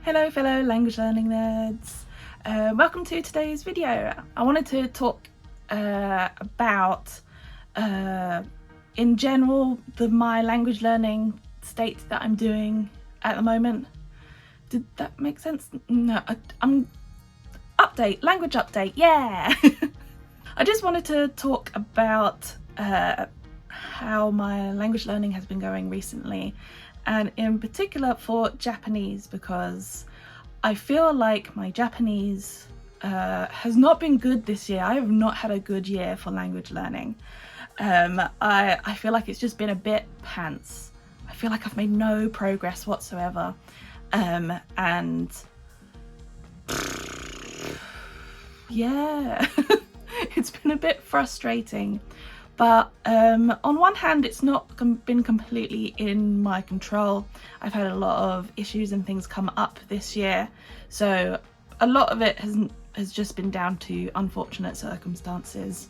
Hello fellow language learning nerds. Welcome to today's video. I wanted to talk about in general my language learning state that I'm doing at the moment. Did that make sense? No, language update, yeah! I just wanted to talk about how my language learning has been going recently, and in particular for Japanese, because I feel like my Japanese has not been good this year. I have not had a good year for language learning. I feel like it's just been a bit pants. I feel like I've made no progress whatsoever, and yeah, it's been a bit frustrating. But on one hand, it's not been completely in my control. I've had a lot of issues and things come up this year, so a lot of it has just been down to unfortunate circumstances.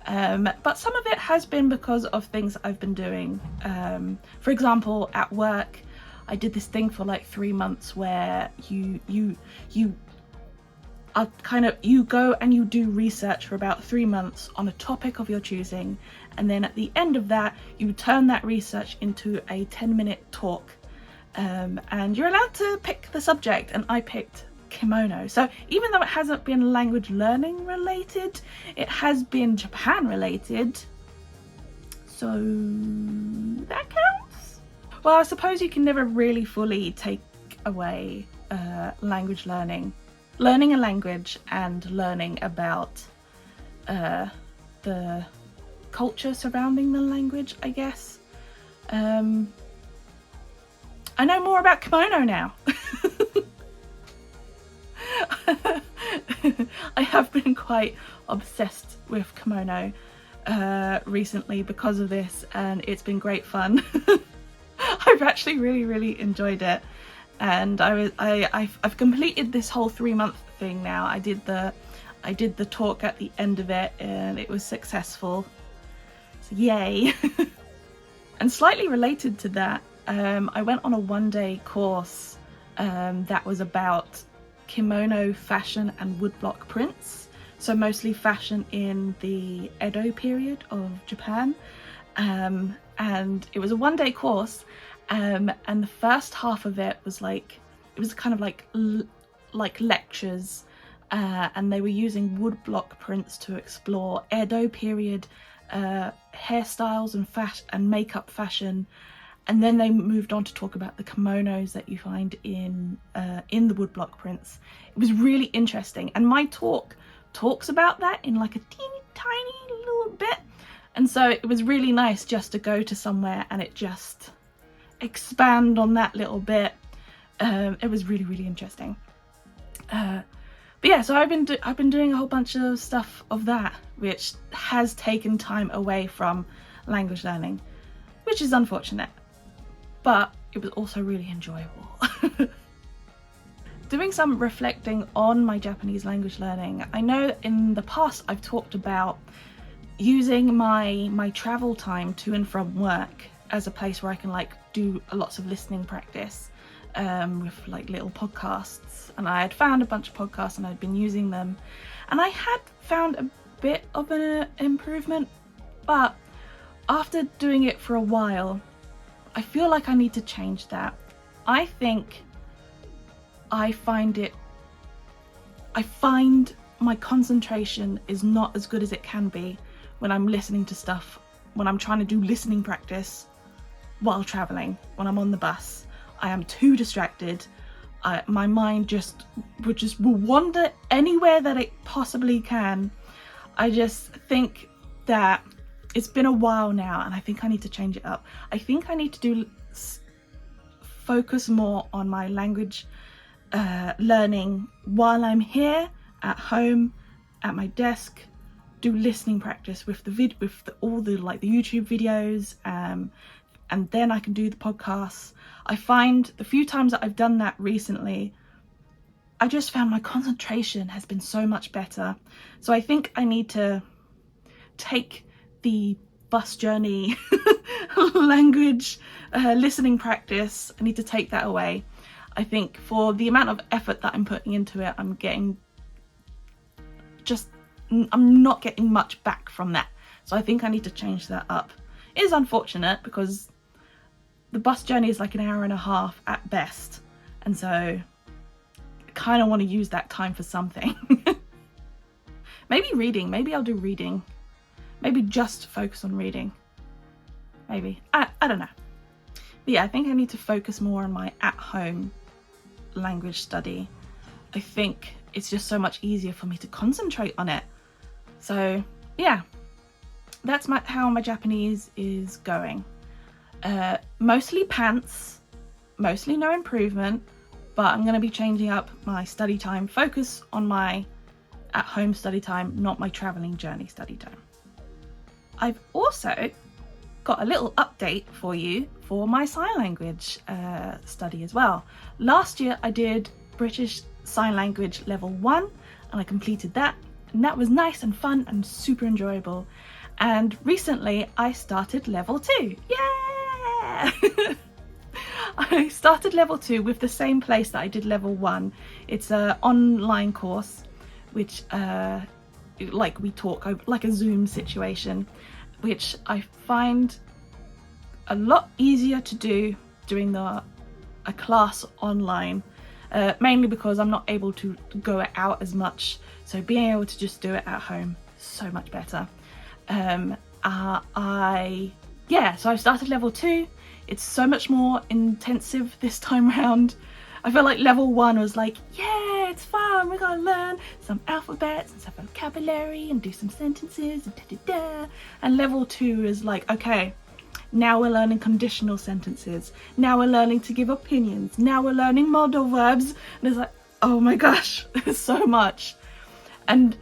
But some of it has been because of things that I've been doing. For example, at work, I did this thing for like 3 months where you go and you do research for about 3 months on a topic of your choosing, and then at the end of that you turn that research into a 10-minute talk, and you're allowed to pick the subject, and I picked kimono. So even though it hasn't been language learning related, it has been Japan related, so that counts. Well, I suppose you can never really fully take away language learning a language and learning about the culture surrounding the language, I guess. I know more about kimono now. I have been quite obsessed with kimono recently because of this, and it's been great fun. I've actually really enjoyed it. And I've completed this whole 3-month thing now. I did the talk at the end of it, and it was successful. So yay! And slightly related to that, I went on a 1-day course that was about kimono fashion and woodblock prints. So mostly fashion in the Edo period of Japan, and it was a 1-day course. And the first half of it was kind of like lectures, and they were using woodblock prints to explore Edo period hairstyles and makeup fashion, and then they moved on to talk about the kimonos that you find in the woodblock prints. It was really interesting, and my talk talks about that in like a teeny tiny little bit, and so it was really nice just to go to somewhere and it just expand on that little bit. It was really interesting. But yeah, so I've been doing a whole bunch of stuff of that, which has taken time away from language learning, which is unfortunate, but it was also really enjoyable. Doing some reflecting on my Japanese language learning, I know in the past I've talked about using my travel time to and from work as a place where I can like do lots of listening practice with like little podcasts, and I had found a bunch of podcasts and I'd been using them, and I had found a bit of an improvement, but after doing it for a while I feel like I need to change that. I think I find my concentration is not as good as it can be when I'm listening to stuff, when I'm trying to do listening practice while traveling, when I'm on the bus. I am too distracted. My mind will wander anywhere that it possibly can. I just think that it's been a while now, and I think I need to change it up. I think I need to focus more on my language learning while I'm here at home at my desk. Do listening practice with all the YouTube videos, and then I can do the podcasts. I find the few times that I've done that recently, I just found my concentration has been so much better. So I think I need to take the bus journey language listening practice, I need to take that away. I think for the amount of effort that I'm putting into it, I'm not getting much back from that. So I think I need to change that up. It is unfortunate because the bus journey is like an hour and a half at best. And so I kind of want to use that time for something. Maybe reading. Maybe I'll do reading. Maybe just focus on reading. Maybe. I don't know. But yeah, I think I need to focus more on my at-home language study. I think it's just so much easier for me to concentrate on it. So yeah, that's how my Japanese is going. Mostly pants, mostly no improvement, but I'm going to be changing up my study time, focus on my at-home study time, not my travelling journey study time. I've also got a little update for you for my sign language study as well. Last year I did British Sign Language level 1 and I completed that, and that was nice and fun and super enjoyable. And recently I started level 2. Yeah! I started level 2 with the same place that I did level 1. It's an online course which like we talk over, like a Zoom situation, which I find a lot easier to do doing a class online, mainly because I'm not able to go out as much, so being able to just do it at home, so much better. So I started level 2. It's so much more intensive this time round. I feel like level 1 was like, yeah, it's fun, we're gonna learn some alphabets and some vocabulary and do some sentences and da-da-da. And level 2 is like, okay, now we're learning conditional sentences, now we're learning to give opinions, now we're learning modal verbs, and it's like, oh my gosh, there's so much. And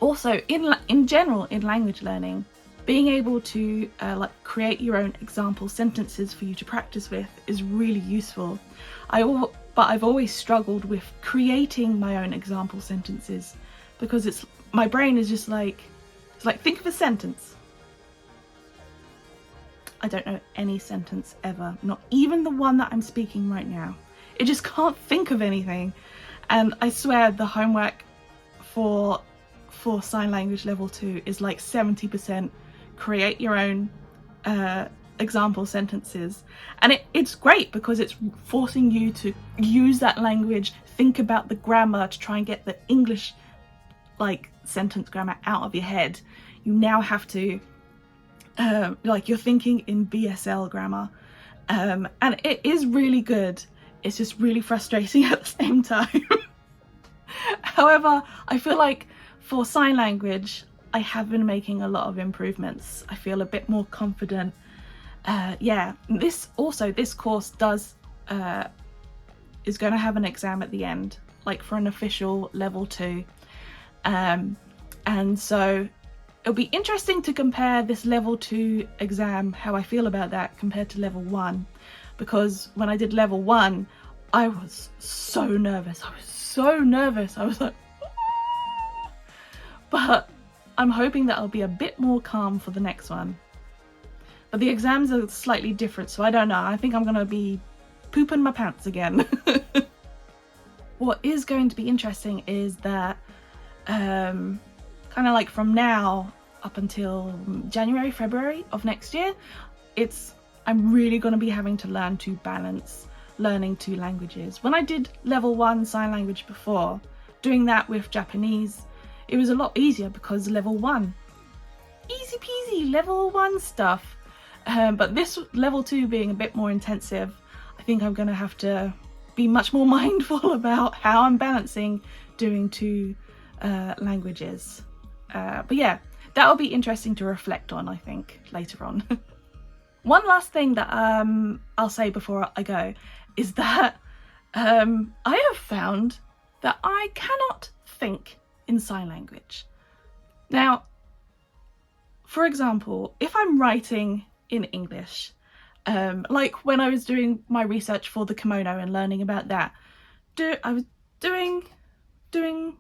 also in general in language learning, being able to like create your own example sentences for you to practice with is really useful. But I've always struggled with creating my own example sentences because my brain is just like, it's like, think of a sentence. I don't know any sentence ever, not even the one that I'm speaking right now. It just can't think of anything. And I swear the homework for sign language level 2 is like 70% create your own example sentences, and it's great because it's forcing you to use that language, think about the grammar to try and get the English like sentence grammar out of your head. You now have to like you're thinking in BSL grammar, and it is really good. It's just really frustrating at the same time. However, I feel like for sign language I have been making a lot of improvements. I feel a bit more confident. Yeah, this course is going to have an exam at the end, like for an official level 2, and so it'll be interesting to compare this level 2 exam, how I feel about that compared to level 1, because when I did level 1 I was so nervous. I was like but I'm hoping that I'll be a bit more calm for the next one. But the exams are slightly different, so I don't know. I think I'm gonna be pooping my pants again. What is going to be interesting is that kind of like from now up until January, February of next year, I'm really going to be having to learn to balance learning 2 languages. When I did level 1 sign language before, doing that with Japanese, it was a lot easier because level 1, easy peasy, level 1 stuff. But this level 2 being a bit more intensive, I think I'm going to have to be much more mindful about how I'm balancing doing 2 languages. But yeah, that'll be interesting to reflect on, I think, later on. One last thing that I'll say before I go is that I have found that I cannot think in sign language. Now, for example, if I'm writing in English, like when I was doing my research for the kimono and learning about that, I was doing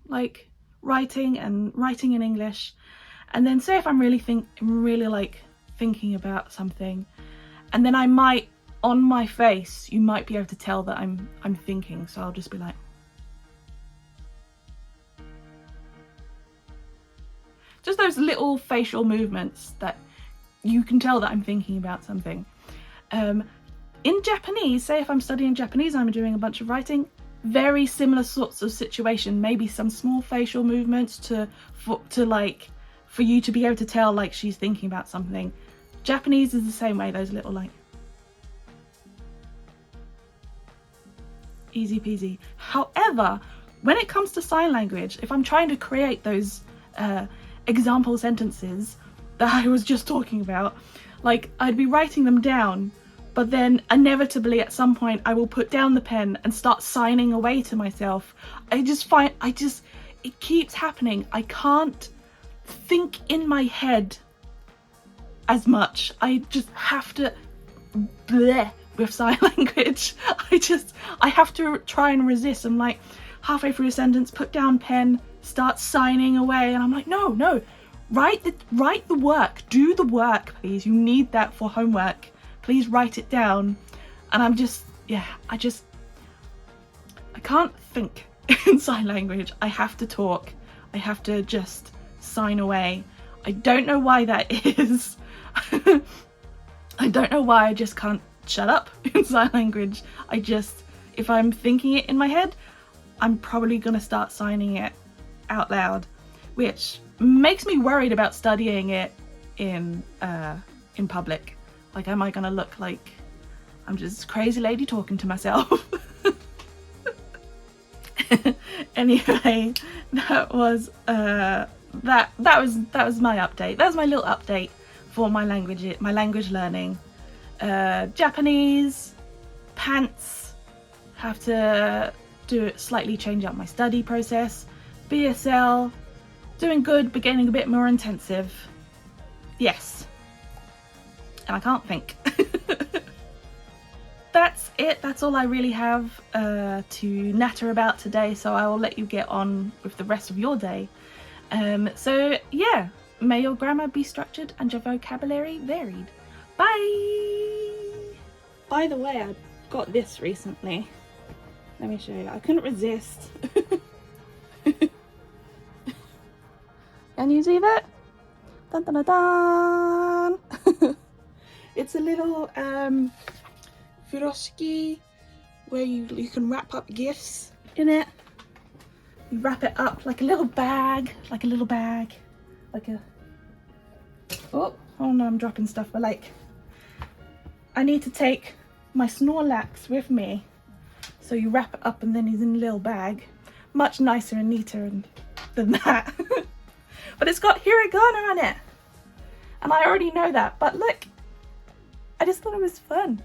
like writing in English, and then say if I'm really like thinking about something, and then I might on my face, you might be able to tell that I'm thinking. So I'll just be like, just those little facial movements that you can tell that I'm thinking about something. In Japanese, say if I'm studying Japanese, I'm doing a bunch of writing, very similar sorts of situation, maybe some small facial movements for you to be able to tell like she's thinking about something. Japanese is the same way, those little like easy peasy. However, when it comes to sign language, if I'm trying to create those example sentences that I was just talking about, like I'd be writing them down, but then inevitably at some point I will put down the pen and start signing away to myself. It keeps happening. I can't think in my head as much. I just have to bleh with sign language. I have to try and resist. I'm like halfway through a sentence, put down pen, start signing away, and I'm like, no, write the work, do the work, please. You need that for homework. Please write it down. And I'm just, yeah, I can't think in sign language. I have to talk. I have to just sign away. I don't know why that is. I don't know why I just can't shut up in sign language. If I'm thinking it in my head, I'm probably gonna start signing it out loud, which makes me worried about studying it in public. Like, am I gonna look like I'm just a crazy lady talking to myself? Anyway, that was my update. That was my little update for my language learning. Japanese, pants, have to slightly change up my study process. BSL, doing good but getting a bit more intensive. Yes. And I can't think. That's it. That's all I really have to natter about today, so I will let you get on with the rest of your day. So yeah, may your grammar be structured and your vocabulary varied. Bye! By the way, I got this recently. Let me show you. I couldn't resist. Can you see that? Dun dun dun dun! It's a little furoshiki where you can wrap up gifts in it. You wrap it up like a little bag, like a oh no, I'm dropping stuff, but like I need to take my Snorlax with me, so you wrap it up and then he's in a little bag. Much nicer and neater than that. But it's got hiragana on it, and I already know that, but look, I just thought it was fun.